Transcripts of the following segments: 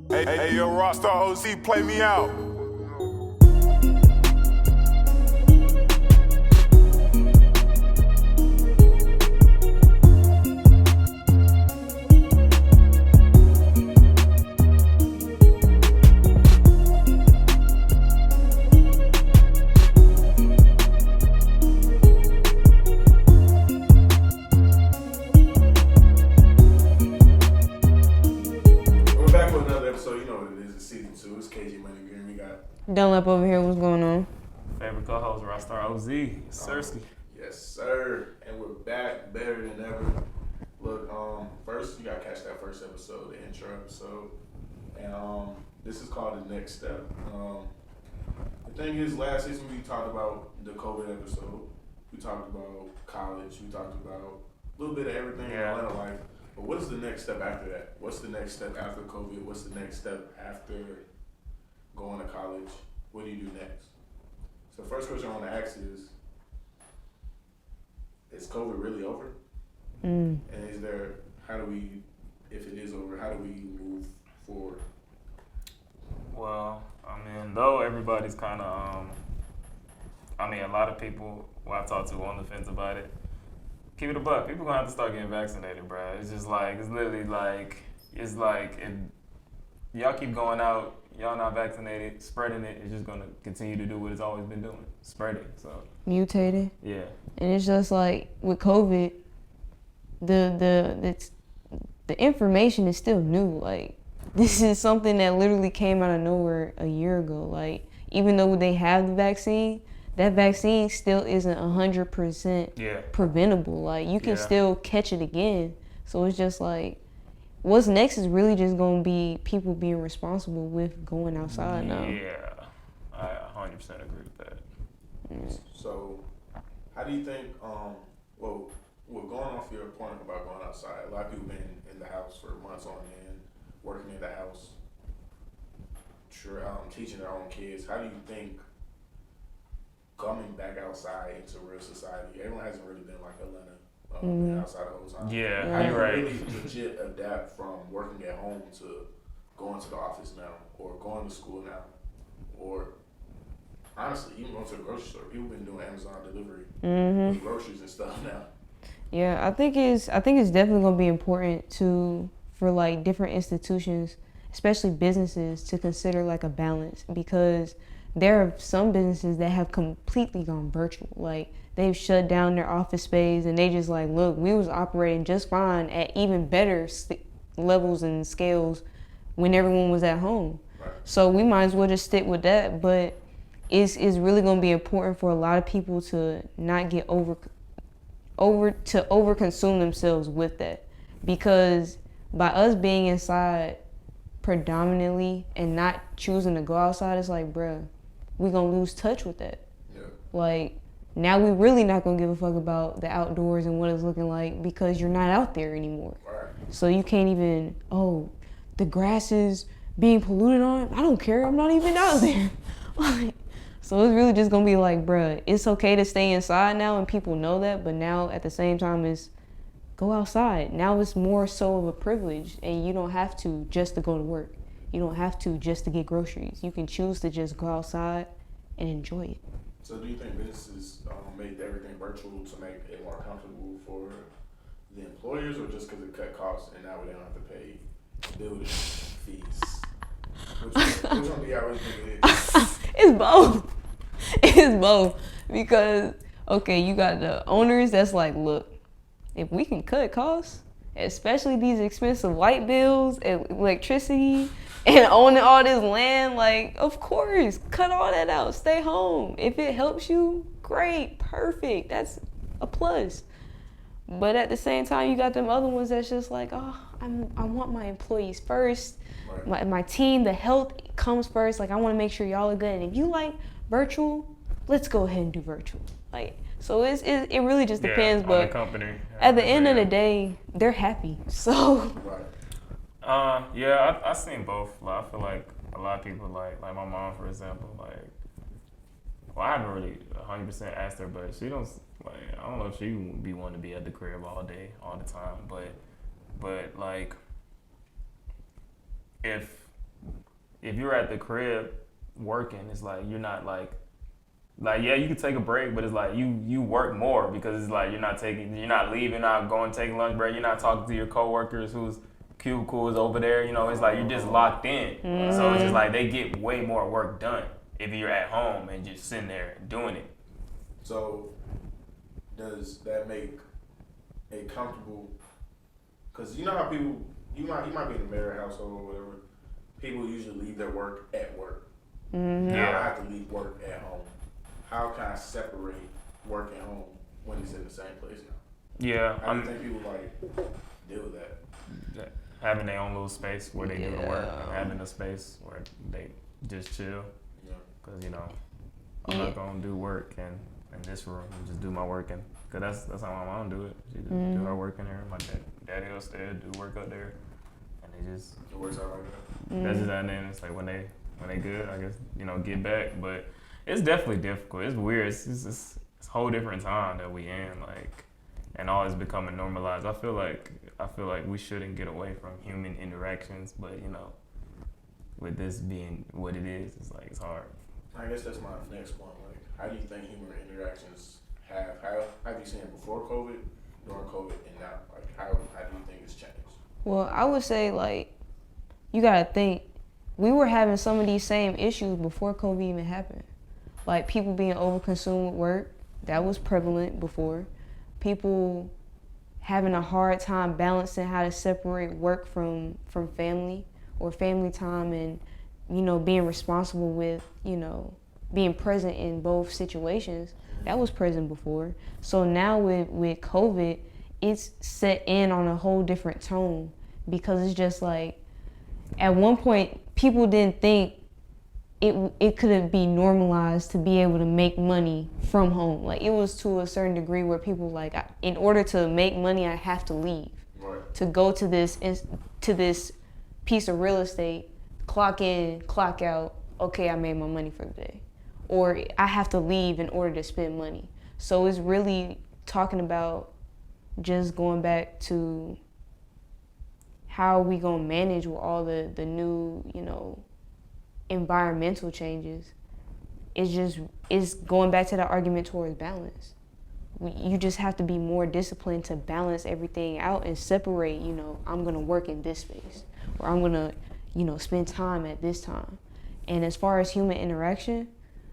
Hey, yo, Rockstar OC, play me out. We're back with another episode. You know what it is. It's season 2. It's KG Money Green. We got Dunlap over here, what's going on? Favorite co-host, Rockstar OZ, Sersky. yes, sir. And we're back better than ever. Look, first you gotta catch that first episode, the intro episode. And this is called The Next Step. The thing is, last season we talked about the COVID episode. We talked about college. We talked about a little bit of everything in Atlanta life. But what is the next step after that? What's the next step after COVID? What's the next step after going to college? What do you do next? So first question I want to ask is COVID really over? And is there, if it is over, how do we move forward? Well, I mean, though everybody's kind of, a lot of people who I talk to on the fence about it, keep it a buck. People gonna have to start getting vaccinated, bro. It's just like, y'all keep going out, y'all not vaccinated, spreading it, it's just gonna continue to do what it's always been doing, spreading. So Mutated. yeah. And it's just like with COVID, the information is still new. Like, this is something that literally came out of nowhere a year ago. Like, even though they have the vaccine, that vaccine still isn't 100% preventable. Like, you can still catch it again. So it's just like, what's next is really just gonna be people being responsible with going outside now. Yeah, I 100% agree with that. So how do you think, well, going off your point about going outside, a lot of people been in the house for months on end, working in the house, teaching their own kids. How do you think coming back outside into real society, everyone hasn't really been like Atlanta, been outside the whole time. Yeah, How do you're you right. really legit adapt from working at home to going to the office now, or going to school now, or honestly, even going to the grocery store? People been doing Amazon delivery with groceries and stuff now. Yeah, I think it's definitely gonna be important for like different institutions, especially businesses, to consider like a balance, because there are some businesses that have completely gone virtual. Like, they've shut down their office space and they just like, look, we was operating just fine at even better levels and scales when everyone was at home. Right. So we might as well just stick with that. But it's really gonna be important for a lot of people to not get overconsume themselves with that, because by us being inside predominantly and not choosing to go outside, it's like, bruh, we gonna lose touch with that. Yeah. Like, now we really not gonna give a fuck about the outdoors and what it's looking like, because you're not out there anymore. Right. So you can't even, the grass is being polluted on, I don't care, I'm not even out there. Like, so it's really just gonna be like, bruh, it's okay to stay inside now and people know that, but now at the same time it's go outside. Now it's more so of a privilege, and you don't have to just to go to work. You don't have to just to get groceries. You can choose to just go outside and enjoy it. So do you think businesses made everything virtual to make it more comfortable for the employers, or just because it cut costs and now we don't have to pay building fees? Which one do y'all really think it is? It's both. It's both. Because, okay, you got the owners that's like, look, if we can cut costs, especially these expensive light bills and electricity and owning all this land, like, of course, cut all that out. Stay home. If it helps you, great, perfect. That's a plus. But at the same time, you got them other ones that's just like, I want my employees first. Right. My team, the health comes first. Like, I want to make sure y'all are good. And if you like virtual, let's go ahead and do virtual. Like, so it really just depends. On But the company. at the end of the day, they're happy. So. Right. I've seen both. Like, I feel like a lot of people, like my mom, for example, like, well, I haven't really 100% asked her, but she don't, like, I don't know if she would be wanting to be at the crib all day, all the time, but like, if if you're at the crib working, it's like you're not like yeah, you can take a break, but it's like you work more because it's like you're not leaving out, going taking lunch break. You're not talking to your coworkers whose cubicle is over there. You know, it's like you're just locked in. So it's just like they get way more work done if you're at home and just sitting there doing it. So does that make a comfortable? Because you know how people, you might be in a married household or whatever. People usually leave their work at work. Now I have to leave work at home. How can I separate work and home when it's in the same place now? Yeah, How do you think people like deal with that? Having their own little space where they do the work, and having a space where they just chill. Because I'm not gonna do work in this room and just do my work in. Cause that's how my mom do it. She just do her work in there. My daddy upstairs do work up there, and they just It works out like that. that's just and then it's like when they good, I guess get back. But it's definitely difficult. It's weird. It's a whole different time that we in, like, and all is becoming normalized. I feel like we shouldn't get away from human interactions, but with this being what it is, it's like it's hard. I guess that's my next point. Like, how do you think human interactions how have you seen it before COVID, during COVID, and now? Like, how do you think it's changed? Well, I would say, like, you gotta think, we were having some of these same issues before COVID even happened. Like, people being overconsumed with work, that was prevalent before. People having a hard time balancing how to separate work from family or family time, and being responsible with being present in both situations. That was present before. So now with COVID, it's set in on a whole different tone, because it's just like, at one point people didn't think it could be normalized to be able to make money from home. Like, it was to a certain degree where people like, in order to make money, I have to leave. Right. To go to this piece of real estate, clock in, clock out, okay, I made my money for the day. Or I have to leave in order to spend money. So it's really talking about just going back to how are we gonna manage with all the new, environmental changes. It's going back to the argument towards balance. You just have to be more disciplined to balance everything out and separate, I'm gonna work in this space, or I'm gonna, spend time at this time. And as far as human interaction,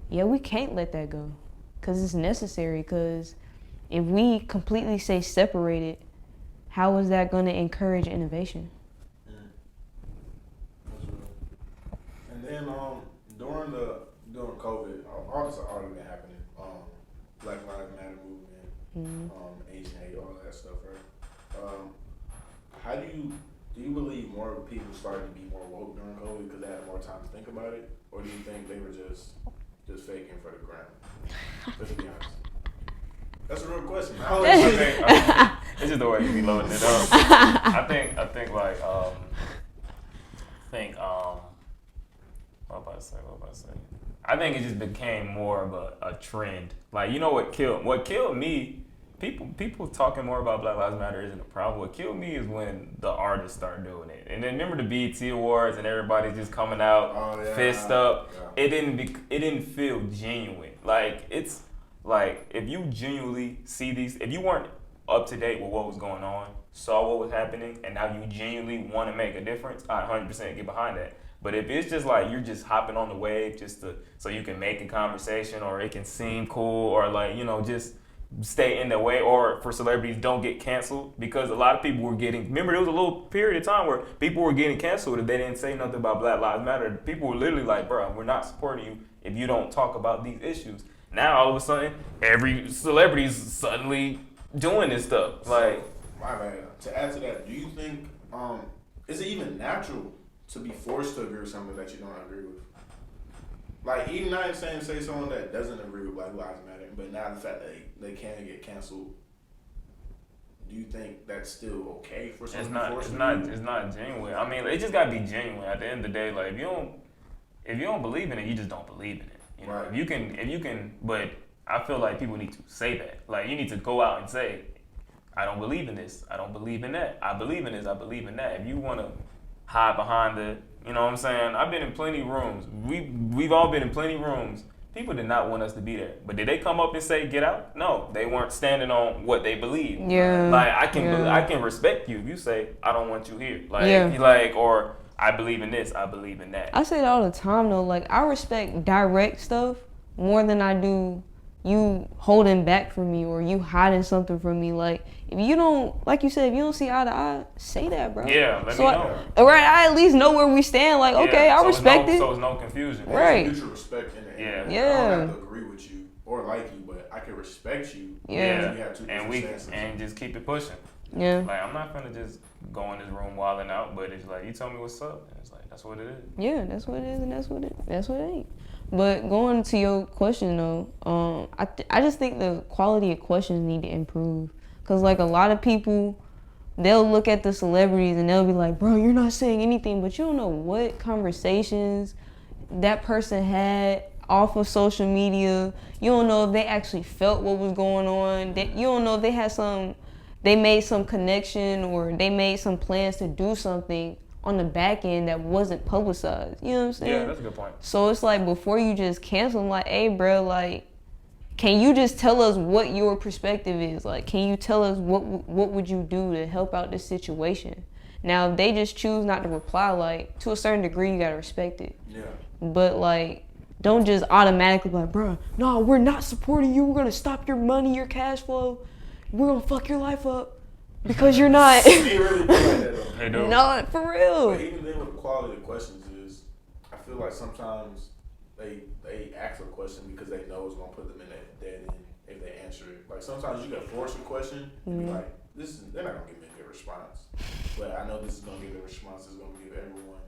yeah, we can't let that go, because it's necessary. Because if we completely stay separated, how is that going to encourage innovation? That's real. And then during COVID, all this already been happening. Black Lives Matter movement, Asian hate, all that stuff, right? How do you believe more people started to be more woke during COVID because they had more time to think about it, or do you think they were just faking for the gram? Let's be honest. That's a real question. It's just the way you be loading it up. I think what about to say? I think it just became more of a trend. Like, what killed me, people talking more about Black Lives Matter isn't a problem. What killed me is when the artists start doing it. And then remember the BET Awards and everybody just coming out fist up. Yeah. It didn't feel genuine. Like, it's like, if you genuinely see these, if you weren't up to date with what was going on, saw what was happening, and now you genuinely want to make a difference, I 100% get behind that. But if it's just like you're just hopping on the wave just so you can make a conversation, or it can seem cool, or like, just stay in the way, or for celebrities don't get canceled, because a lot of people were remember there was a little period of time where people were getting canceled if they didn't say nothing about Black Lives Matter. People were literally like, bro, we're not supporting you if you don't talk about these issues. Now all of a sudden, every celebrity's suddenly doing this stuff. Like, my bad. To add to that, do you think is it even natural to be forced to agree with something that you don't agree with? Like, even not saying say someone that doesn't agree with Black Lives Matter, but now the fact that they can get canceled, do you think that's still okay for someone to be forced to agree? It's not genuine. I mean, it just gotta be genuine. At the end of the day, like, if you don't believe in it, you just don't believe in it. Right. If you can, but I feel like people need to say that. Like, you need to go out and say, I don't believe in this. I don't believe in that. I believe in this. I believe in that. If you want to hide behind the You know what I'm saying? I've been in plenty of rooms. We've all been in plenty of rooms. People did not want us to be there. But did they come up and say, get out? No. They weren't standing on what they believe. Yeah. Like, I can respect you. You say, I don't want you here. Like, Yeah. like, or I believe in this, I believe in that. I say that all the time though. Like, I respect direct stuff more than I do you holding back from me or you hiding something from me. Like, if you don't, like you said, if you don't see eye to eye, say that, bro. Yeah, let me know. I at least know where we stand. Like, okay, I respect it. So it's no confusion. Right. There's mutual respect in it. Yeah. Yeah. I don't have to agree with you or like you, but I can respect you. Yeah. We have two And different stances. and just keep it pushing. Yeah. Like, I'm not gonna just go in this room wilding out, but it's like, you tell me what's up. And it's like, that's what it is. Yeah, that's what it is, and that's what it ain't. But going to your question though, I just think the quality of questions need to improve. Cause like a lot of people, they'll look at the celebrities and they'll be like, bro, you're not saying anything, but you don't know what conversations that person had off of social media. You don't know if they actually felt what was going on. You don't know if they made some connection or they made some plans to do something on the back end that wasn't publicized. You know what I'm saying? Yeah, that's a good point. So it's like before you just cancel, I'm like, hey, bro, like, can you just tell us what your perspective is? Like, can you tell us what would you do to help out this situation? Now, if they just choose not to reply, like, to a certain degree, you gotta respect it. Yeah. But like, don't just automatically be like, bro, no, we're not supporting you. We're gonna stop your money, your cash flow. We're gonna fuck your life up because you're not. They really do like that though. They do. Not for real. But even then with the quality of questions is, I feel like sometimes they ask a question because they know it's gonna put them in that dead end if they answer it. Like sometimes you can force a question and be like, they're not gonna give me a good response. But I know this is gonna give a response that's gonna give everyone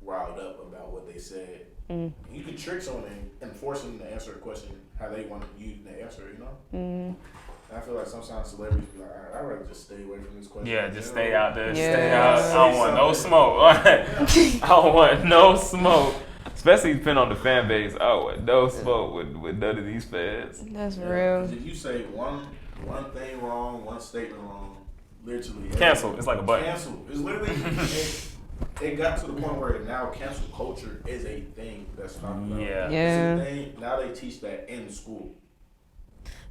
riled up about what they said. You can trick someone and force them to answer a question how they want you to answer it, you know? I feel like sometimes celebrities be like, I'd rather just stay away from this question. Yeah, just stay out there. Yeah. Stay out. I don't want no smoke. I don't want no smoke. Especially depending on the fan base. I don't want no smoke with none of these fans. That's Yeah, real. 'cause if you say one thing wrong, one statement wrong, literally Cancel. It's like a button. Cancel. It's literally it got to the point where now cancel culture is a thing that's talked about. Yeah. Yeah. It's a thing. Now they teach that in school.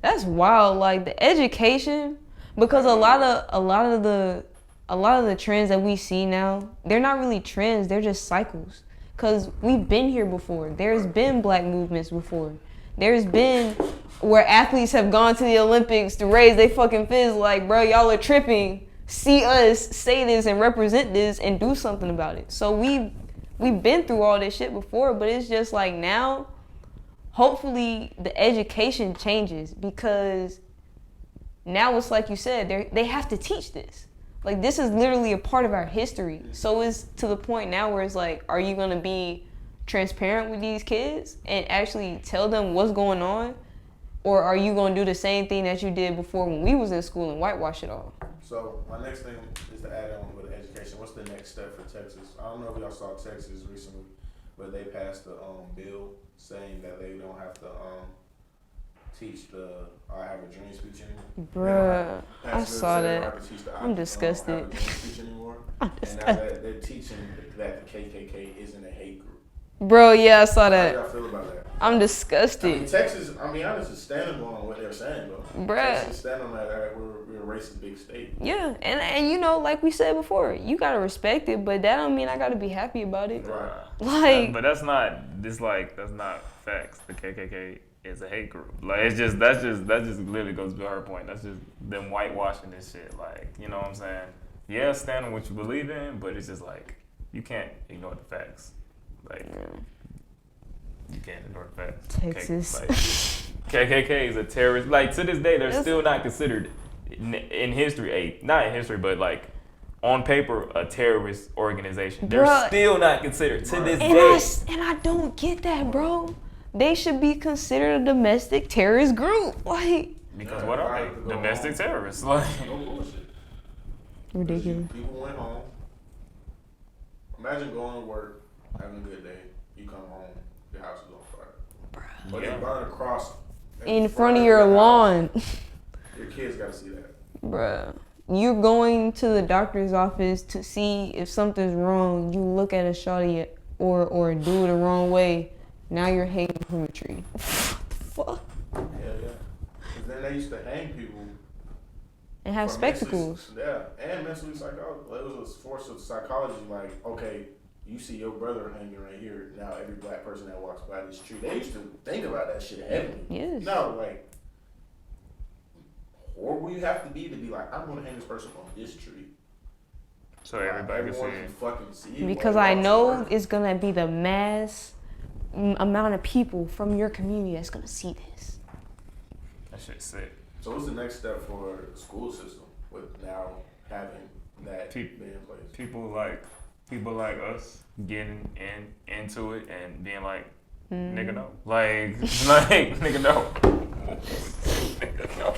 That's wild. Like the education, because a lot of the trends that we see now, they're not really trends. They're just cycles. Cause we've been here before. There's been black movements before. There's been where athletes have gone to the Olympics to raise their fucking fist. Like, bro, y'all are tripping. See us say this and represent this and do something about it. So we've been through all this shit before, but it's just like now. Hopefully the education changes because now it's like you said, they have to teach this. Like this is literally a part of our history. So it's to the point now where it's like, are you gonna be transparent with these kids and actually tell them what's going on? Or are you gonna do the same thing that you did before when we was in school and whitewash it all? So my next thing is to add on with education. What's the next step for Texas? I don't know if y'all saw Texas recently, but they passed a bill saying that they don't have to teach the I Have a Dream speech anymore. Bruh, I saw that. I'm disgusted. I Have a Dream speech anymore. I'm And now that they're teaching that the KKK isn't a hate group. Bro, yeah, I saw How do that. y'all feel about that? I'm I mean, disgusted. Texas, I mean, honestly, standing on what they're saying, though. Bruh. Texas standing on that, we're a racist big state. Yeah, and you know, like we said before, you gotta respect it, but that don't mean I gotta be happy about it. Right. Like, But that's not facts. The KKK is a hate group. Like that just literally goes to her point. That's just them whitewashing this shit. Like, you know what I'm saying? Yeah, stand on what you believe in, but it's just like you can't ignore the facts. Like you can't ignore the facts. Texas. KKK is a terrorist. Like to this day, they're still not considered in history not in history, but like on paper a terrorist organization. They're Bruh. still not considered to this day. And I don't get that, bro. They should be considered a domestic terrorist group. Like, Because what are they? Domestic terrorists. Like, No bullshit. ridiculous. People went home. Imagine going to work, having a good day. You come home, your house is on fire. But Yeah. they burn across In front of your lawn. Your kids got to see that. Bruh. you're going to the doctor's office to see if something's wrong. You look at a shawty or do it the wrong way. Now you're hanging from a tree. What the fuck? Yeah. Because then they used to hang people. And have spectacles. And mentally psychology. It was a force of psychology. Like, okay, you see your brother hanging right here. Now every black person that walks by this tree, they used to think about that shit heavily. Yes. No, like, horrible you have to be like, I'm gonna hang this person on this tree. So everybody can see Everyone it. can fucking see it. Because I know it's gonna be the mass amount of people from your community that's gonna see this. That shit's sick. So what's the next step for the school system with now having that being in place? People like us getting into it and being like, nigga no. Like nigga no. Nigga no.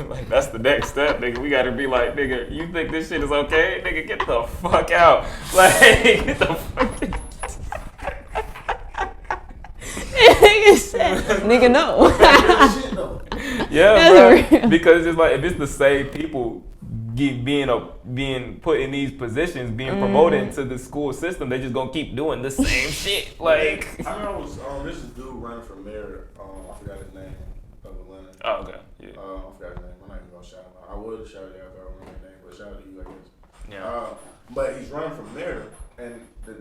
Like that's the next step, nigga. We gotta be like, nigga, you think this shit is okay? Nigga, get the fuck out. Like, get the fuck out. Nigga, no. Yeah, bro. Because it's like if it's the same people being put in these positions, being promoted into the school system, they just gonna keep doing the same shit. Like I remember this dude running for mayor. I forgot his name. Of Atlanta. Oh, okay. Yeah. I forgot his name. I'm not even gonna shout him out. I would shout it out if I remember his name, but shout out to you, I guess. Yeah. But he's running for mayor, and the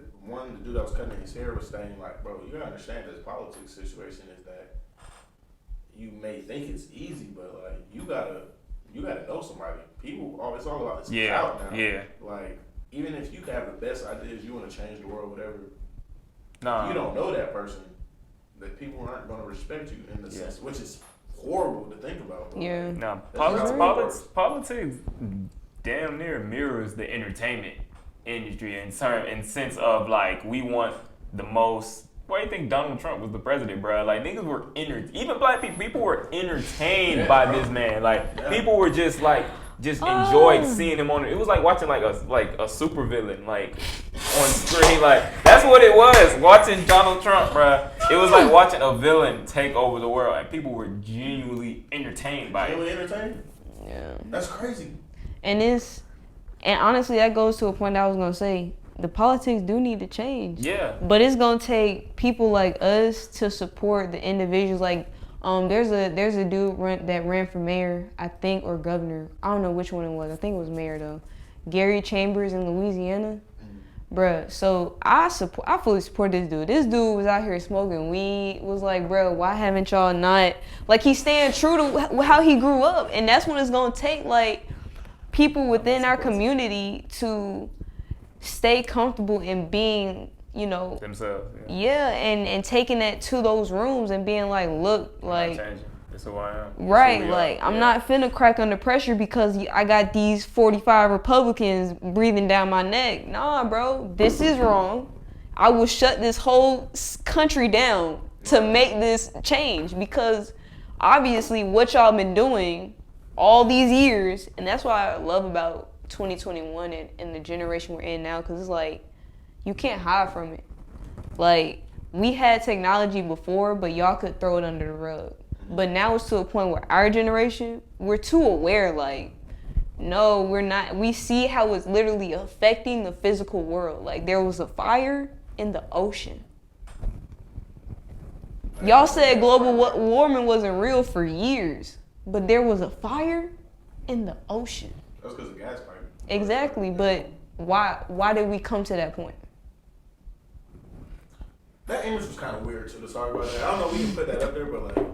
dude that was cutting his hair was saying like, bro, you gotta understand this politics situation is that you may think it's easy, but like you gotta know somebody. It's all about this clout now. Yeah. Like even if you have the best ideas, you want to change the world, whatever. Nah. You don't know that person. That people aren't going to respect you in the sense, which is horrible to think about. Bro. Yeah. Nah. Politics damn near mirrors the entertainment industry in sense of like we want the most. Why do you think Donald Trump was the president, bro? Like niggas were even black people were entertained by this man. Like people were just enjoyed seeing him on it. It was like watching like a super villain like on screen. Like that's what it was watching Donald Trump, bro. It was like watching a villain take over the world, and people were genuinely entertained by it. Genuinely entertained? Yeah. That's crazy. And honestly, that goes to a point I was gonna say. The politics do need to change. Yeah. But it's gonna take people like us to support the individuals. Like, there's a dude that ran for mayor, I think, or governor. I don't know which one it was. I think it was mayor though. Gary Chambers in Louisiana. Bruh, so I fully support this dude. This dude was out here smoking weed. Was like, bruh, why haven't y'all not, like, he's staying true to how he grew up. And that's what it's gonna take, like, people within our community to stay comfortable in being, you know, Themselves. yeah, and taking that to those rooms and being like, look, like, It's who I am. right, like, I'm not finna crack under pressure because I got these 45 Republicans breathing down my neck. Nah, bro, this is wrong. I will shut this whole country down to make this change because obviously what y'all been doing all these years, and that's why I love about 2021 and the generation we're in now, because it's like you can't hide from it. Like, we had technology before, but y'all could throw it under the rug. But now it's to a point where our generation, we're too aware, like, no, we're not. We see how it's literally affecting the physical world. Like, there was a fire in the ocean. Y'all said global warming wasn't real for years, but there was a fire in the ocean. That's because of gas pipe. Exactly, but why did we come to that point? That image was kind of weird too. Sorry about that. I don't know if we can put that up there, but like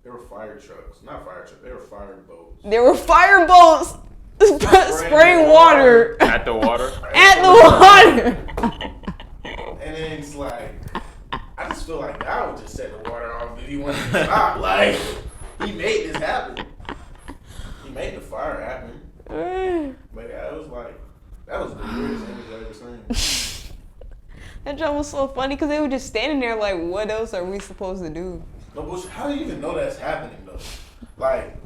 they were fire trucks, not fire trucks. They were fire boats. There were fire boats spraying water At the water. at the water. And then it's like, I just feel like God would just set the water off if he wanted to stop. Like he made this happen. He made the fire happen. But yeah, it was like that was the weirdest image I ever seen. That job was so funny because they were just standing there like, what else are we supposed to do? No bullshit. How do you even know that's happening though? Like,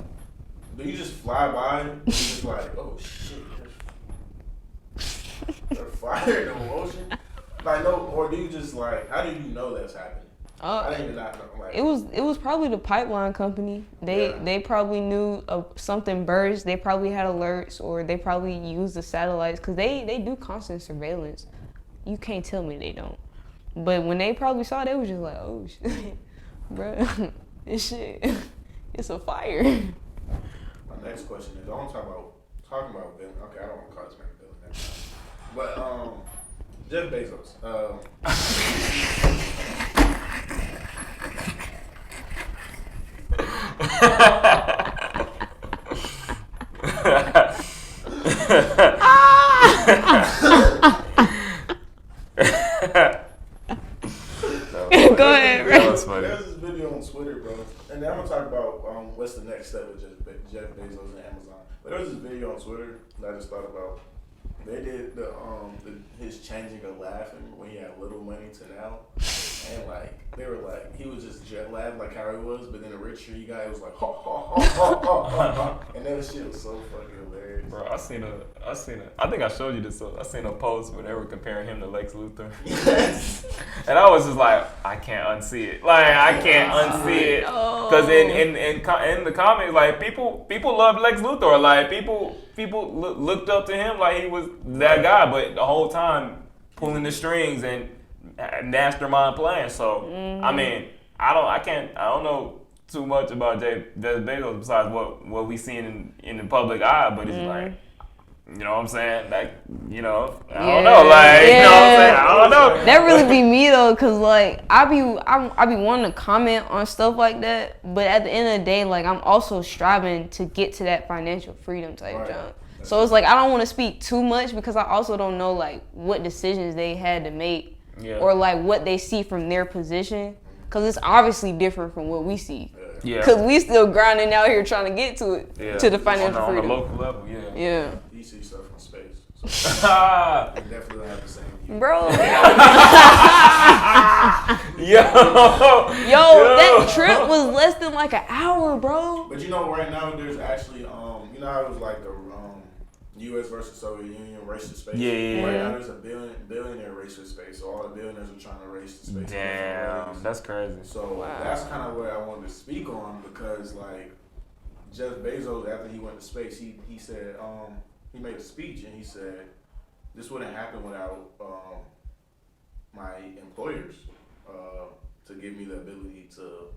do you just fly by and you're just like, oh shit, there's fire in the ocean? Like, no, or do you just like, how do you know that's happening? I didn't even know. Like, It was probably the pipeline company. They probably knew something burst. They probably had alerts, or they probably used the satellites because they do constant surveillance. You can't tell me they don't. But when they probably saw, they was just like, oh shit, bro, this shit, it's a fire. My next question is, I want to talking about villain. Okay, I don't want to call this man a villain next time. But Jeff Bezos. Go ahead, bro. That was funny. There's this video on Twitter, bro, and then I'm gonna talk about what's the next step with Jeff Bezos and Amazon. But there was this video on Twitter that I just thought about. They did his changing of laughing when he had little money to now, and like they were like he was just laughing like how he was, but then the richer he got, it was like ha ha ha ha ha ha, and that shit was so fucking hilarious. Bro, I seen a. I think I showed you this. I seen a post where they were comparing him to Lex Luthor, and I was just like, I can't unsee it. Like I can't unsee it because in the comics, like people love Lex Luthor. Like people looked up to him like he was that guy, but the whole time pulling the strings and mastermind plans. So I mean, I don't know too much about Jeff Bezos besides what we seen in the public eye, but it's like, you know what I'm saying? Like, you know, I don't know. Like, you know what I'm saying? I don't know. That really be me though, cause like I be wanting to comment on stuff like that, but at the end of the day, like I'm also striving to get to that financial freedom type job. So it's like I don't want to speak too much because I also don't know like what decisions they had to make or like what they see from their position, cause it's obviously different from what we see. Yeah. Cause we still grinding out here trying to get to it, to the financial on freedom. the local level, He sees stuff from space. So they definitely don't have the same view. Bro. Yo, that trip was less than like an hour, bro. But you know, right now there's actually, you know how it was like the U.S. versus Soviet Union race to space? Yeah. Right now there's a billionaire race to space, so all the billionaires are trying to race to space. damn, that's crazy. So that's kind of what I wanted to speak on because, like, Jeff Bezos, after he went to space, he said, he made a speech and he said, this wouldn't happen without my employers to give me the ability to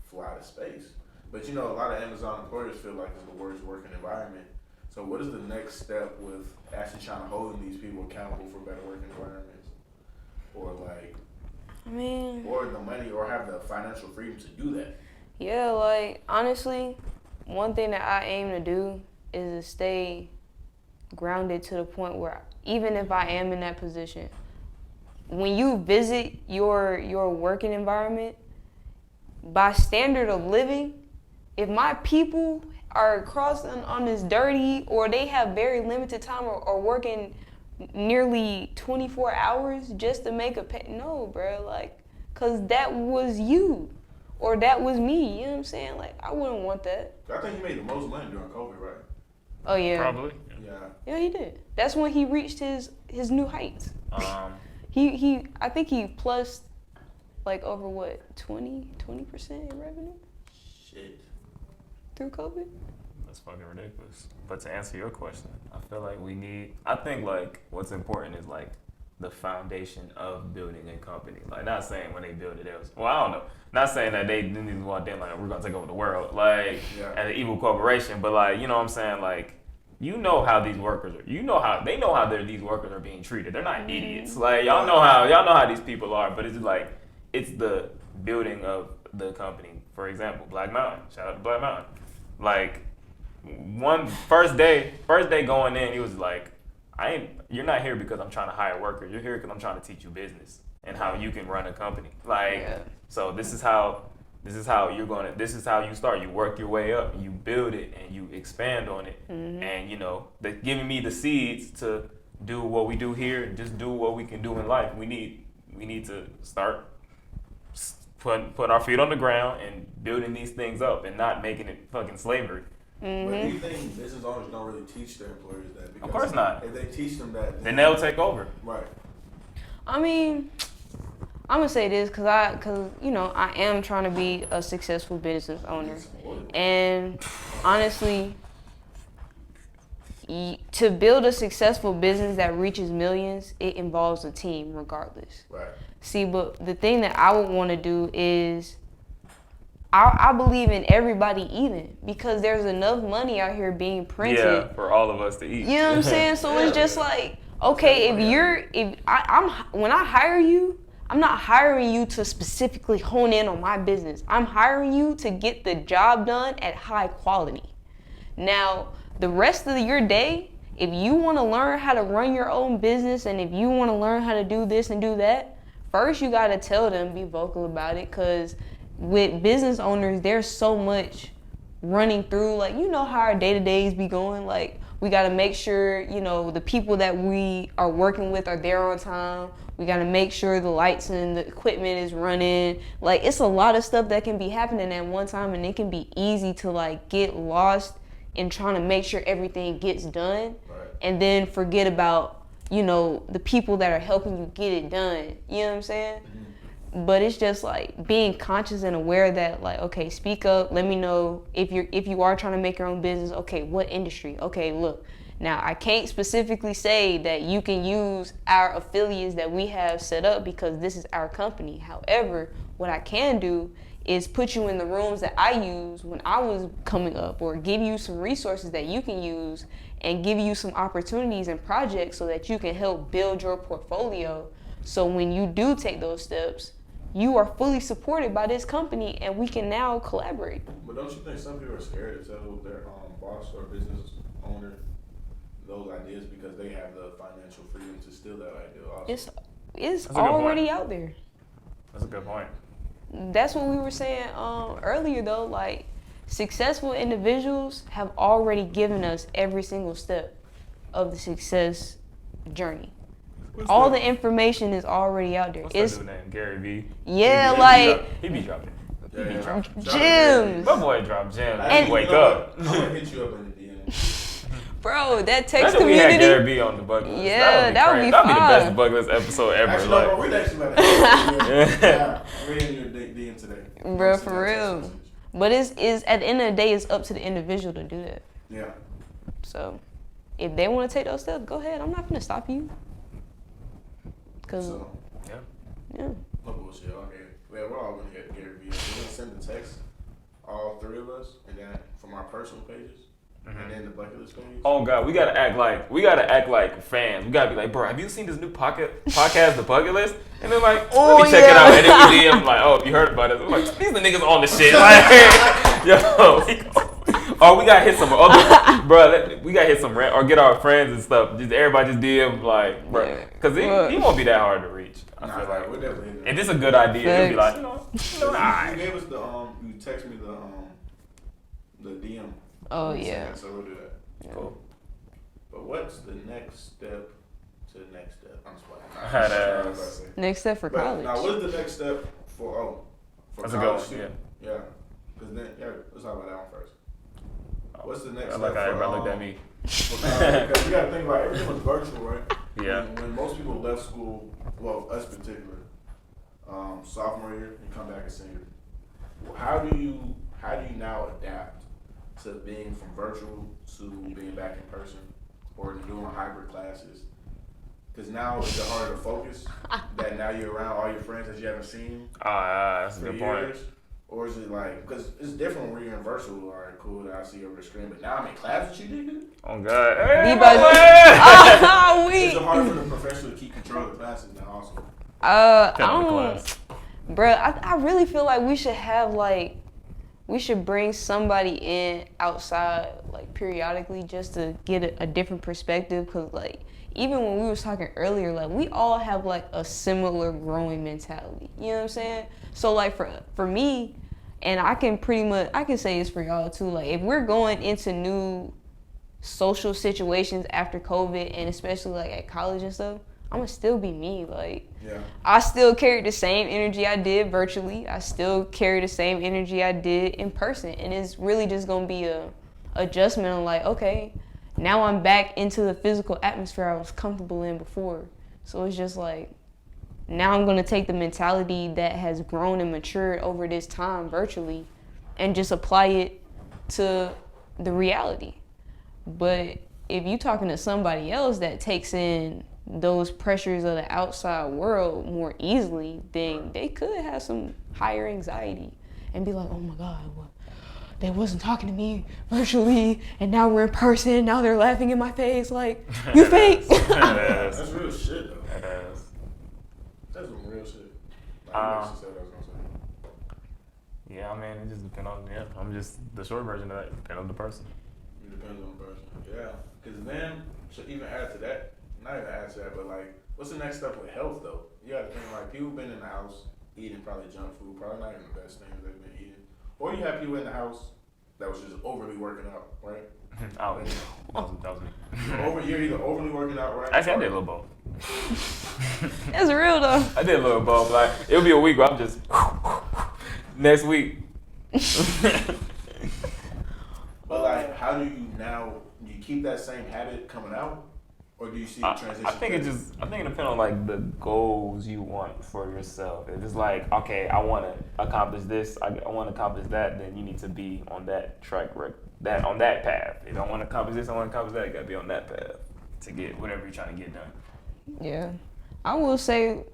fly to space. But you know, a lot of Amazon employers feel like it's the worst working environment. So what is the next step with actually trying to hold these people accountable for better working environments? Or like, or the money, or have the financial freedom to do that? Yeah, like, honestly, one thing that I aim to do is to stay grounded to the point where even if I am in that position, when you visit your working environment, by standard of living, if my people are crossing on this dirty or they have very limited time or working nearly 24 hours just to make a pay, no, bro, like, cause that was you or that was me, you know what I'm saying? Like, I wouldn't want that. I think he made the most money during COVID, right? Oh yeah. Probably. Yeah, he did. That's when he reached his new heights. He I think he plus like over what, 20% in revenue? Shit. Through COVID? That's fucking ridiculous. But to answer your question, I feel like I think like what's important is like the foundation of building a company. Like not saying when they build it, well, I don't know. Not saying that they didn't even go out there like we're gonna take over the world, like as an evil corporation. But like, you know what I'm saying? Like, you know how these workers are. These workers are being treated. They're not idiots. Like y'all know how these people are. But it's just like it's the building of the company. For example, Black Mountain. Shout out to Black Mountain. Like first day going in, he was like, you're not here because I'm trying to hire workers. You're here because I'm trying to teach you business and how you can run a company. Like, so this is how you start. You work your way up and you build it and you expand on it. And you know, they're giving me the seeds to do what we do here and just do what we can do in life. We need to start putting our feet on the ground and building these things up and not making it fucking slavery. But do you think business owners don't really teach their employers that? Because of course not. If they teach them that, then they'll take over. Right. I mean, I'm gonna say this cause you know I am trying to be a successful business owner, and honestly, to build a successful business that reaches millions, it involves a team regardless. Right. See, but the thing that I would want to do is I believe in everybody eating because there's enough money out here being printed. Yeah, for all of us to eat. You know what I'm saying? So it's just like, okay, I'm when I hire you, I'm not hiring you to specifically hone in on my business. I'm hiring you to get the job done at high quality. Now, the rest of your day, if you want to learn how to run your own business and if you want to learn how to do this and do that, first you got to tell them, be vocal about it, because with business owners, there's so much running through, like, you know how our day-to-days be going, like, we got to make sure, you know, the people that we are working with are there on time. We got to make sure the lights and the equipment is running. Like, it's a lot of stuff that can be happening at one time, and it can be easy to, like, get lost in trying to make sure everything gets done, Right. and then forget about, you know, the people that are helping you get it done. You know what I'm saying? But it's just like being conscious and aware that, like, okay, speak up. Let me know if you are trying to make your own business. Okay, what industry? Okay, look. Now, I can't specifically say that you can use our affiliates that we have set up because this is our company. However, what I can do is put you in the rooms that I used when I was coming up, or give you some resources that you can use and give you some opportunities and projects so that you can help build your portfolio. So when you do take those steps, you are fully supported by this company and we can now collaborate. But don't you think some people are scared to tell their boss or business owner those ideas because they have the financial freedom to steal that idea also? It's already out there. That's a good point. That's what we were saying earlier though, like, successful individuals have already given us every single step of the success journey. All the information is already out there. What's that dude name? Gary Vee? Yeah, He be dropping. Gems. My boy dropped gems. And- Wake up. I'm gonna hit you up in the DM. Bro, that text Imagine we had community. Gary Vee on the bucket list. Yeah, that would be That'd be the fun. best bucket list episode ever. Actually, Like, no, we're actually about to yeah, we're in your DM today. Bro, for real. But it's at the end of the day, it's up to the individual to do that. Yeah. So if they want to take those steps, go ahead. I'm not gonna stop you. Cause So, yeah. yeah. no bullshit. Okay. Well, we're all gonna get Gary Vee. We're gonna send the text, all three of us, and then from our personal pages, and then the bucket list page. Oh God, we gotta act like fans. We gotta be like, bro, have you seen this new podcast, The Bucket List? And they're like, Oh, let me check it yeah. out. And then we DM like, oh, you heard about it? We're like, these the niggas on the shit. Like, yo. Or we gotta hit some other, bro. We gotta hit some rent or get our friends and stuff. Just everybody just DM like, bro, because he won't be that hard to reach. I feel like we're definitely. if it's a good idea, it'll be like, You alright. gave us the you text me the DM. Oh yeah. So we'll do that. Cool. But what's the next step to the next step? I'm just Had playing. ass. Next step for But college. now, what's the next step for That's a good college one. too? Yeah. Yeah. Because then, let's talk about that one first. What's the next I step like how for, everybody looked at me. Because you got to think about everything was virtual, right? Yeah. When most people left school, well, us in particular, sophomore year and come back as senior, how do you now adapt to being from virtual to being back in person or doing hybrid classes? Because now it's harder to focus. That now you're around all your friends that you haven't seen That's a for good years. point. Or is it like, because it's different when you're in virtual, all right, cool, I see you over the screen, but now I'm in class with you, nigga. Oh God. Hey, Be my by- boy. Oh, Is it harder for the professor to keep control of the classes now also? I Cut out the don't, class. bruh. I really feel like we should have we should bring somebody in outside periodically just to get a different perspective. Cause even when we was talking earlier, we all have a similar growing mentality. You know what I'm saying? So for me, and I can say it's for y'all too. If we're going into new social situations after COVID, and especially at college and stuff, I'm gonna still be me. Yeah. I still carry the same energy I did virtually. I still carry the same energy I did in person, and it's really just gonna be a adjustment on okay, now I'm back into the physical atmosphere I was comfortable in before. So it's just now I'm going to take the mentality that has grown and matured over this time virtually and just apply it to the reality. But if you're talking to somebody else that takes in those pressures of the outside world more easily, then they could have some higher anxiety and be like, oh my God, well, they wasn't talking to me virtually, and now we're in person. Now they're laughing in my face like, you fake. That's real shit, though. That's some real shit. Like, you actually said what I was gonna say. Yeah, I mean, it just depends on, I'm just the short version of that, depends on the person. It depends on the person. Yeah. Because then, to even add to that, not even add to that, but like, what's the next step with health, though? You gotta think, like, people been in the house eating probably junk food, probably not even the best things they've been eating. Or you have people in the house that was just overly working out, right? That was me. You're either overly working out, right? Actually, I did a little both. That's real though. I did a little both. Like, it'll be a week where I'm just, next week. But like, how do you keep that same habit coming out? Or do you see a transition? I think it depends on like the goals you want for yourself. If it's like, okay, I want to accomplish this, I want to accomplish that, then you need to be on that track, on that path. If I want to accomplish this, I want to accomplish that, you gotta be on that path to get whatever you're trying to get done. Yeah, I will say,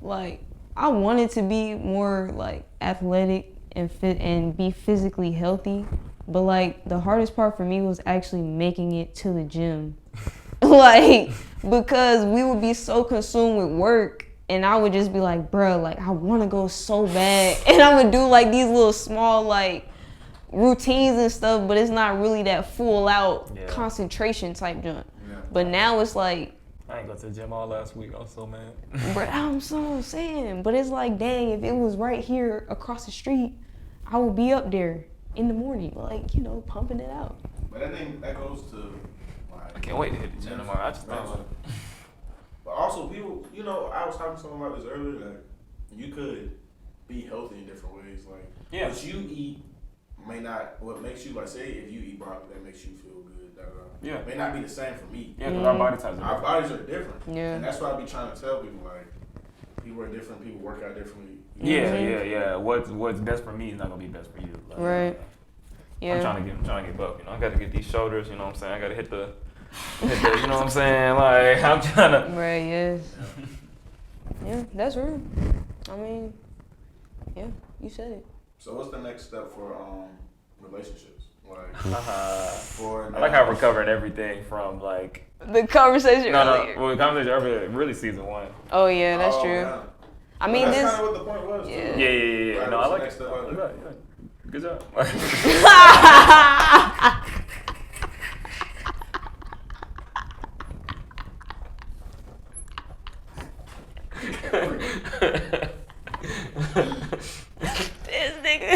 like, I wanted to be more like athletic and fit and be physically healthy, but like the hardest part for me was actually making it to the gym. Like, because we would be so consumed with work, and I would just be like, bro, like, I want to go so bad. And I would do, like, these little small, like, routines and stuff, but it's not really that full out concentration type jump. Yeah. But now it's like, I ain't go to the gym all last week. I was so mad. Bro, I'm so saying. But it's like, dang, if it was right here across the street, I would be up there in the morning, like, you know, pumping it out. But I think that goes to, I can't wait to hit the gym tomorrow. I just thought. But also, people, you know, I was talking to someone about this earlier, that you could be healthy in different ways. Like, what you eat may not, what makes you, like, say, if you eat broccoli, that makes you feel good, may not be the same for me. Yeah, because our body types are different. Our bodies are different. Yeah. And that's why I be trying to tell people, like, people are different, people work out differently. Yeah. What's best for me is not going to be best for you. Like, right. Yeah. I'm trying to get buff, you know. I got to get these shoulders, you know what I'm saying? I got to hit the, you know what I'm saying? Like, I'm trying to. Right, yes. Yeah, that's real. I mean, yeah, you said it. So what's the next step for relationships? Like, I like how we're covering everything from, like, the conversation earlier. Well, the conversation earlier, really season 1. Oh, yeah, that's true. Yeah. I mean, that's this. kind of what the point was. Yeah. Too. Yeah. No, I like it. Good job. This nigga.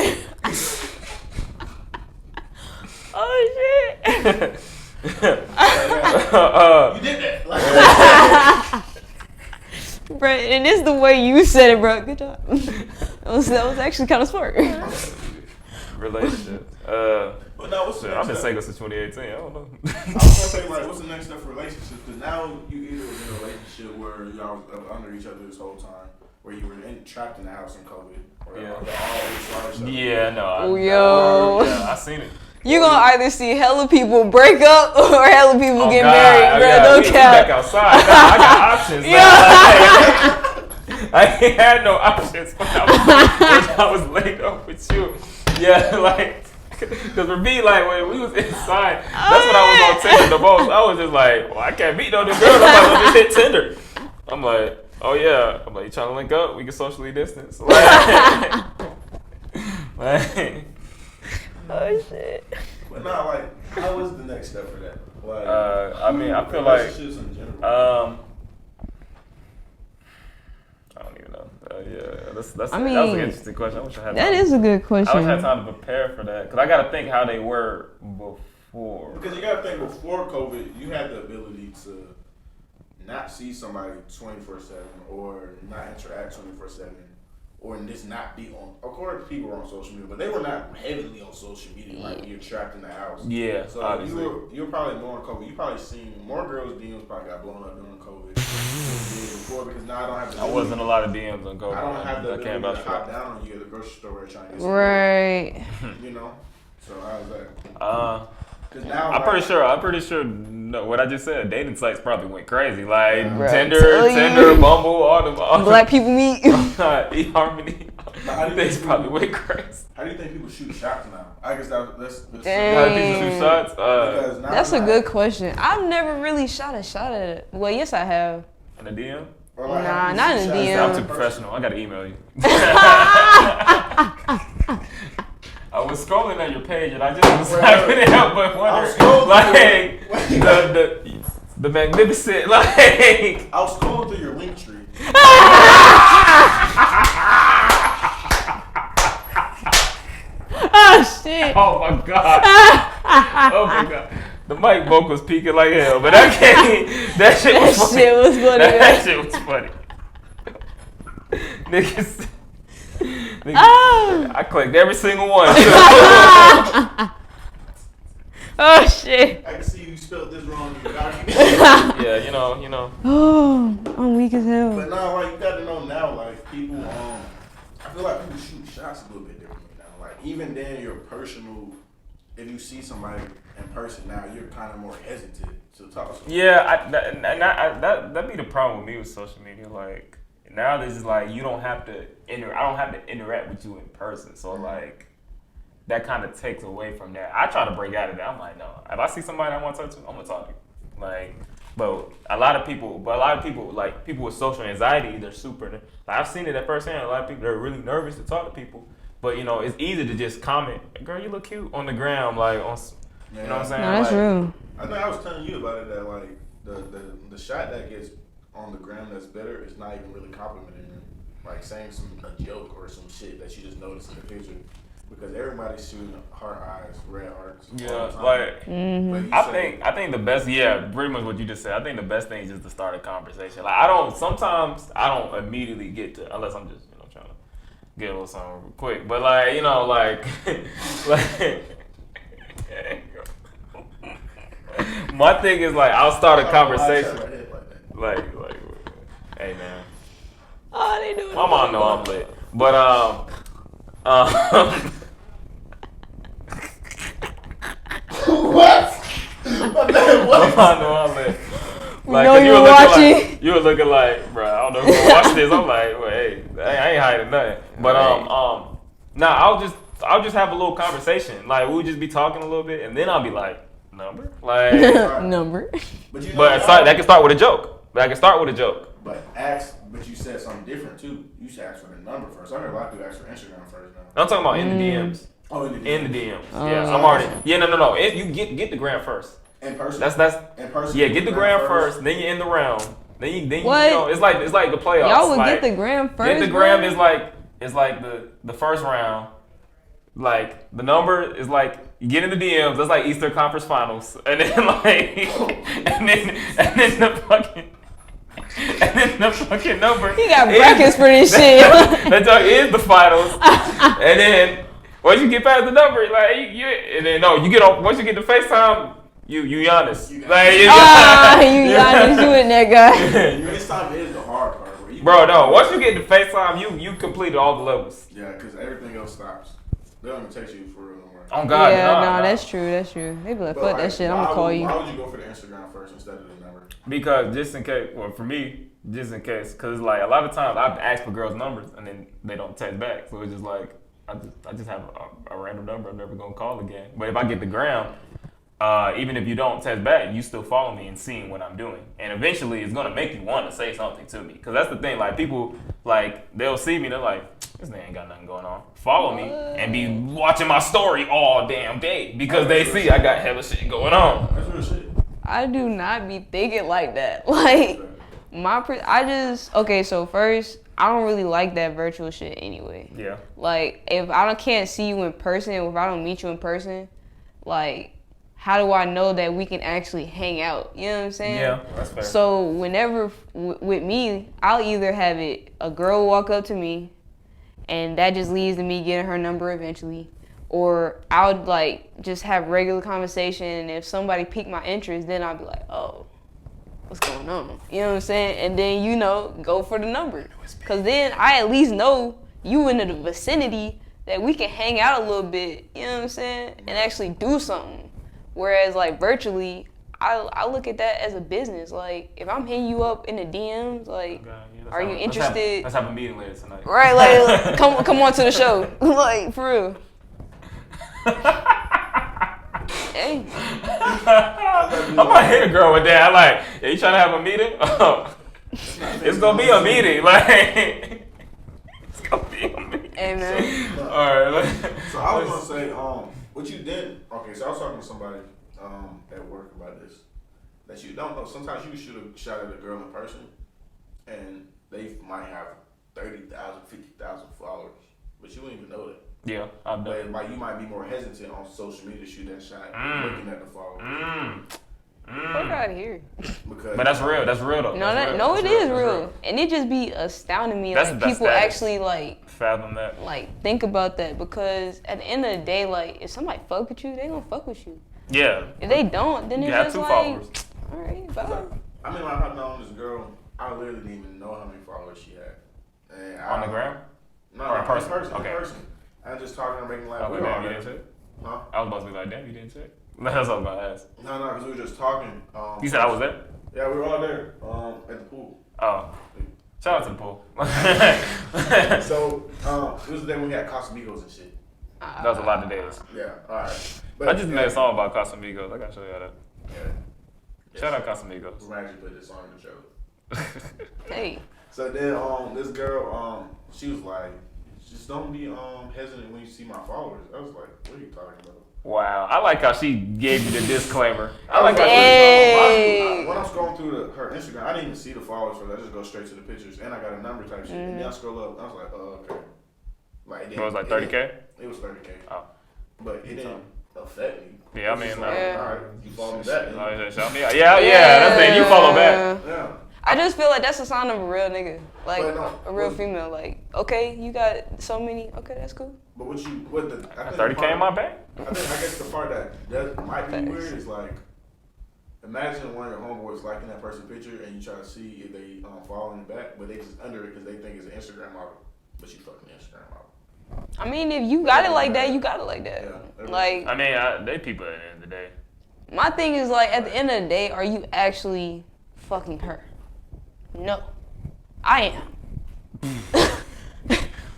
Oh shit. You did that. Bro, and this is the way you said it, bro. Good job. That was actually kind of smart. Relationships. But no, what's the next I've been step? single since 2018. I don't know. I was gonna say, like, what's the next step for relationships? Because now you either was in a relationship where y'all was under each other this whole time, where you were trapped in the house in COVID, or y'all always saw each other. Yeah, no. I seen it. You gonna either see hella people break up or hella people get married, bro. Yeah, Don't we count. back outside. I got options. I ain't had no options when I was laid up with you. Yeah, like, because for me, like, when we was inside, that's when I was on Tinder the most. I was just like, well, I can't meet no new girl. I'm like, just hit Tinder. I'm like, oh yeah. I'm like, you trying to link up? We can socially distance. Like, Oh shit. But not like, how is the next step for that? Like, I mean, I feel like, relationships in general. I don't even know. Yeah, that I mean, was an interesting question. I wish I had. That is a good question. I wish I had time to prepare for that because I got to think how they were before. Because you got to think, before COVID, you had the ability to not see somebody 24/7 or not interact 24/7. Or just not be on. Of course, people were on social media, but they were not heavily on social media. Like, you're trapped in the house. Yeah, so obviously. you were probably more on COVID. You probably seen more girls' DMs probably got blown up during COVID than did before because now I don't have to. I wasn't a lot of DMs on Go. I don't have the I can't ability to vouch hop for down on you at the grocery store where you're trying to get some Right. food, you know. So how's that? that. Because now I'm pretty sure. No, what I just said, dating sites probably went crazy. Like Bro, Tinder, tell you. Bumble, all Black people meet. eHarmony. how do you They think probably went crazy. How do you think people shoot shots now? I guess that's Dang. How do people shoot shots? because now That's a like- good question. I've never really shot a shot at it. Well, yes, I have. In the DM? or Nah, how do you not shoot in shots DM. I'm at too a person? professional. I gotta email you. I was scrolling at your page and I just I couldn't help but wonder, like the magnificent, like. I was scrolling through your link tree. Oh shit. Oh my god. Oh my god. The mic vocals peaking like hell, but I can't. That shit was funny. Shit was funny. That shit was funny. Niggas. Oh. I clicked every single one. Oh shit. I can see you spelled this wrong in your document. Yeah, you know. Oh, I'm weak as hell. But no, like you got to know now, like people, I feel like people shoot shots a little bit differently now. Like even then, your personal, if you see somebody in person now, you're kind of more hesitant to talk to them. Yeah, that be the problem with me with social media. Like now, this is like you don't have to I don't have to interact with you in person. So like that kind of takes away from that. I try to break out of that. I'm like, no. If I see somebody I want to talk to, I'm gonna talk to you. Like, but a lot of people, like people with social anxiety, they're super. Like I've seen it at first hand. A lot of people they're really nervous to talk to people. But you know, it's easy to just comment, "Girl, you look cute" on the ground, like on. You know what I'm saying? No, that's like, real. I think I was telling you about it that like the shot that gets on the gram that's better is not even really complimenting you. Like saying a joke or some shit that you just noticed in the picture. Because everybody's shooting heart eyes, red hearts. all Yeah, the time. like But you say- I think the best, yeah, pretty much what you just said. I think the best thing is just to start a conversation. Like sometimes I don't immediately get to, unless I'm just trying to get a little something real quick. But like my thing is like I'll start a conversation. Like, hey man, Oh, they doing my mom know I'm lit, but What? What? I know I'm lit. Like, know 'cause you were were looking watching. Like, you were looking like, bro, I don't know who watch this. I'm like, well, hey, I ain't hiding nothing. But nah, I'll just have a little conversation. Like we'll just be talking a little bit, and then I'll be like, number, like, number. But you know but that can start with a joke. But you said something different too. You should ask for the number first. I heard a lot of people ask for Instagram first now. I'm talking about in the DMs. Oh, In the DMs. Oh. Yeah, I'm already. Yeah, no. You get the gram first. In person. That's in person. yeah. Get the gram first, then you end the round. Then you What? know it's like the playoffs. Y'all would like, get the gram first. Get the gram bro? is like the first round. Like the number is like you get in the DMs. That's like Eastern Conference Finals, and then like and then the fucking number. He got brackets for this shit. That is the finals, and then once you get past the number, like and then no, you get on once you get to FaceTime. You Giannis. Like, you Giannis, you in there, guy. FaceTime is the hard part. Bro, no. Once you get to FaceTime, you completed all the levels. Yeah, because everything else stops. They don't even text you for real no more. Oh God, Yeah, nah. that's true. They be like, But, fuck that shit. I'm gonna call you. Why would you go for the Instagram first instead of the number? Because just in case, well, for me, just in case, because like a lot of times I've asked for girls' numbers and then they don't text back, so it's just like I just have a random number I'm never gonna call again. But if I get the gram, even if you don't text back, you still follow me and seeing what I'm doing, and eventually it's gonna make you want to say something to me. Because that's the thing, like people, like they'll see me, they're like, this nigga ain't got nothing going on. Follow me and be watching my story all damn day because they see I got hella shit going on. That's real shit. I do not be thinking like that. Like okay. So first, I don't really like that virtual shit anyway. Yeah. Like if can't see you in person, if I don't meet you in person, like how do I know that we can actually hang out? You know what I'm saying? Yeah, that's fair. So whenever with me, I'll either have a girl walk up to me, and that just leads to me getting her number eventually, or I would like just have regular conversation, and if somebody piqued my interest, then I'll be like, oh, what's going on? You know what I'm saying? And then, you know, go for the number. Because then I at least know you in the vicinity that we can hang out a little bit, you know what I'm saying? And actually do something. Whereas, like, virtually, I look at that as a business. Like, if I'm hitting you up in the DMs, like, are you interested? Let's have a meeting later tonight. Right, like, come on to the show. Like, for real. Hey. I might hit a girl with that. I'm like, yeah, you trying to have a meeting? It's gonna be a meeting. Like, it's gonna be a meeting. Hey, man. All right. So I was gonna say, what you did. Okay, so I was talking to somebody at work about this. That you don't know. Sometimes you should have shot at a girl in person, and they might have 30,000, 50,000 followers, but you wouldn't even know that. Yeah, I've done. But like you might be more hesitant on social media to shoot that shot, looking at the followers. Fuck out of here. Because But that's real. That's real though. No, it is real. And it just be astounding me like people actually like fathom that. Like think about that, because at the end of the day, like if somebody fuck with you, they gonna fuck with you. Yeah. If they don't, then it's You have just 2 like, followers. all right, bye. I mean, like I've known this girl. I literally didn't even know how many followers she had. And On the gram? No, Or in person? In person. I'm just talking to her, making like. Okay, damn, you didn't check? Huh? I was about to be like, damn, you didn't check? That's what I was gonna ask. No, because we were just talking. You said I was there? Yeah, we were all there at the pool. Oh. Shout out to the pool. So, it was the day when we had Casamigos and shit. That was a lot of days. Yeah, alright. I just made a song about Casamigos. I gotta show you that. Yeah. Shout out Casamigos. We're actually put this song in the show. Hey. So then, this girl, she was like, just don't be hesitant when you see my followers. I was like, what are you talking about? Wow. I like how she gave you the disclaimer. I like how Hey. when I'm scrolling through her Instagram, I didn't even see the followers for that. I just go straight to the pictures, and I got a number type shit. And then I scroll up, I was like, oh, okay. Like, it was like 30K? It was 30K. Oh. But it didn't affect me. Yeah, I mean, all right, you follow me back. shout me out. Yeah, that's the thing. You follow back. Yeah. I just feel like that's a sign of a real nigga. Like, no, a real female. Like, okay, you got so many. Okay, that's cool. But I think 30K in my bank? I guess the part that might be weird is like, imagine one of your homeboys liking that person's picture and you try to see if they following back, but they just under it because they think it's an Instagram model, but you fucking Instagram model. I mean, if you got it like that, you got it like that. Yeah, like, I mean, they people at the end of the day. my thing is like, at the end of the day, are you actually fucking her? No, I am.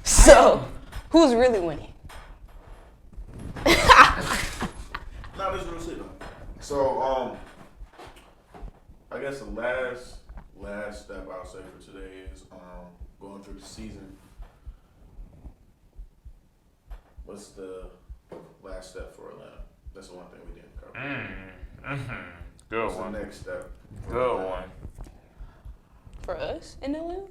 So, who's really winning? No, this is real shit though. So, I guess the last step I'll say for today is going through the season. What's the last step for Atlanta? That's the one thing we didn't cover. Good What's one. the next step? Good one. For us in Atlanta?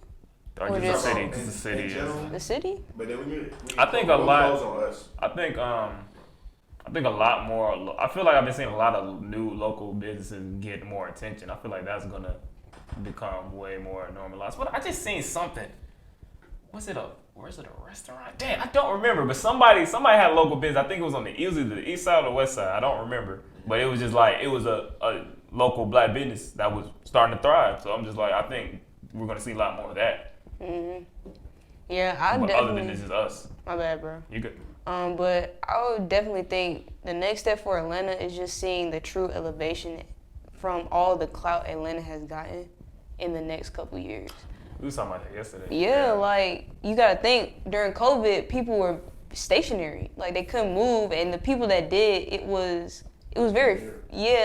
Or just the city. Just the city. In general, The city? but then we need I think a lot. on us. I think a lot more. I feel like I've been seeing a lot of new local businesses get more attention. I feel like that's gonna become way more normalized. But I just seen something. Was it where's it a restaurant? Damn, I don't remember. But somebody had local business. I think it was on the east side or the west side. I don't remember. But it was just like it was a local black business that was starting to thrive. So I'm just like, I think we're gonna see a lot more of that. Yeah, But other than this is us. My bad, bro. You good? But I would definitely think the next step for Atlanta is just seeing the true elevation from all the clout Atlanta has gotten in the next couple years. We was talking about that yesterday. Yeah, like you gotta think during COVID, people were stationary, like they couldn't move, and the people that did, it was very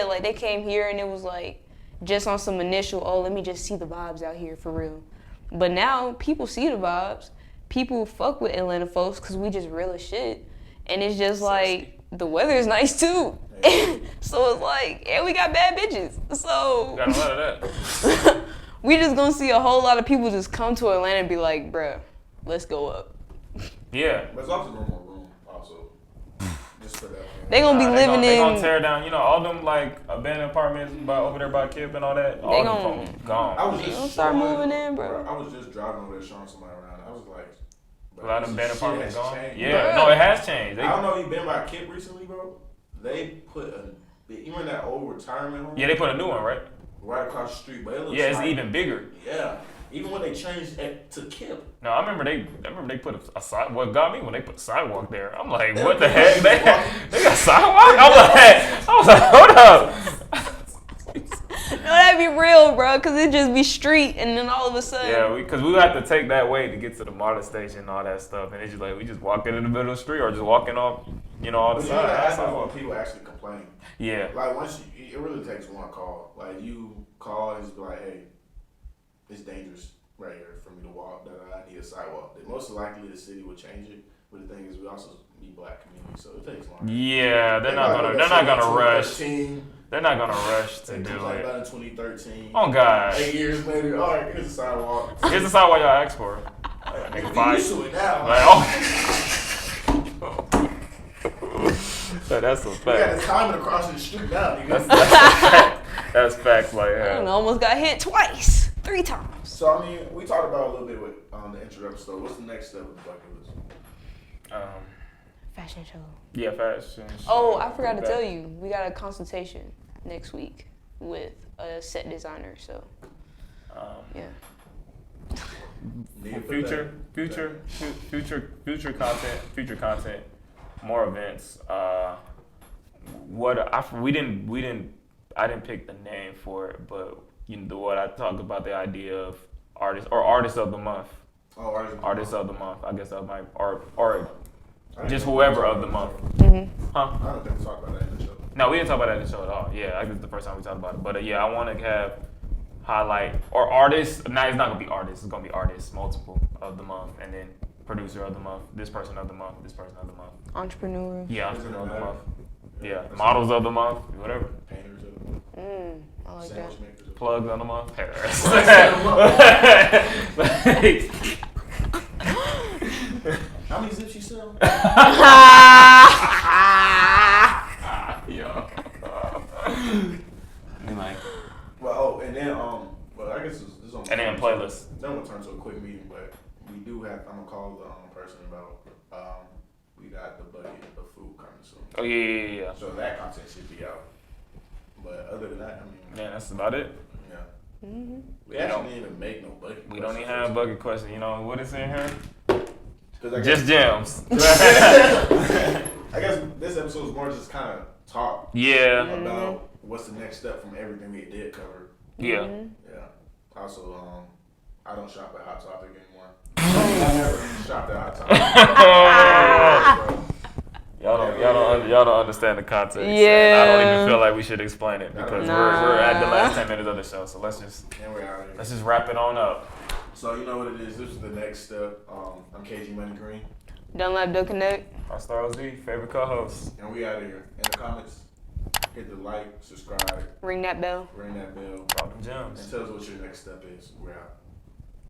like they came here and it was like just on some initial, let me just see the vibes out here for real. But now people see the vibes. People fuck with Atlanta folks because we just real as shit. And it's just like, the weather is nice too. So it's like, and we got bad bitches. So Got a lot of that. we just gonna see a whole lot of people just come to Atlanta and be like, bruh, let's go up. Yeah. But it's also no more room, also. Just for that. They gonna be living They in. gonna tear down, all them like abandoned apartments over there by Kip and all that. All them gone. I was They just gonna start showing- moving in, bro. I was just driving over there showing somebody around. I was like, A lot of them abandoned shit apartments has gone. changed. Yeah, no, it has changed. I don't know if you've been by Kip recently, bro. They put you in that old retirement home. Yeah, they put a new one, right? right across the street, but it looks Yeah, it's like, even bigger. Yeah. Even when they changed it to Kip. No, I remember they put a side. What got me when they put sidewalk there? I'm like, what the heck? They got sidewalk? I was like, hold up. No, that'd be real, bro, because it'd just be street, and then all of a sudden. Yeah, because we have to take that way to get to the MARTA station and all that stuff. And it's just like, we just walking in the middle of the street or just walking off, all the But you know, that's sides. when people actually complain. Yeah. Like, it really takes one call. Like, you call and just be like, hey, it's dangerous right here for me to walk, that I need a sidewalk. Then most likely the city would change it. But the thing is, we also be black community, so it takes long. Yeah, they're not gonna rush. They're not gonna rush to do Like it. about in 2013. Oh God. 8 years later, all right, here's a sidewalk. Here's the sidewalk y'all asked for. Nigga, We fight. used to it now. Like, oh. So that's a We got fact. the timing across the street now, nigga. That's facts. Like, I yeah. almost got hit twice, 3 times. So, I mean, we talked about a little bit with the intro episode. What's the next step of the bucket list? Fashion show. Yeah, fashion. Oh, I forgot to tell you, we got a consultation next week with a set designer. So, yeah. Future content, more events. I didn't pick the name for it, but what I talked about, the idea of artist of the month. Oh, Artist of the month. I guess I might or just whoever of the month. Huh? I don't think we talked about that in the show. No, we didn't talk about that in the show at all. Yeah, I guess the first time we talked about it. But yeah, I want to have highlight or artists. Nah, it's not gonna be artists. It's gonna be artists, multiple of the month, and then producer of the month, this person of the month, this person of the month. Entrepreneur. Yeah, entrepreneur of the month. Yeah, models of the month, whatever. Painters of the month. I like that. Sandwich makers of the Plugs of the month. How many zips you sell? Yeah. And like, Well, and then well, I guess this is on. and then playlist. Then we'll turn to a quick meeting, but we do have. I'm gonna call the person about. We got the bucket of food coming soon. Oh yeah. So that content should be out. But other than that, I mean. Yeah, that's about it. Yeah. Mm-hmm. We actually didn't even make no bucket. We don't even have a bucket question. You know what is in here? 'Cause I guess- Just gems. I guess this episode is more just kind of talk Yeah. about what's the next step from everything we did cover. Yeah. Yeah. Also, I don't shop at Hot Topic anymore. I never shopped at Hot Topic. Y'all don't understand the context. And I Yeah. don't even feel like we should explain it because we're at the last 10 minutes of the show. So let's just And we're out of here. let's just wrap it on up. So you know what it is. This is the next step. I'm KG Money Green, Dunlap Duck Connect. Our Star OZ, favorite co-host. and we out of here. In the comments, hit the like, subscribe, Ring that bell. ring that bell, Drop them gems. and tell us what your next step is. We're out.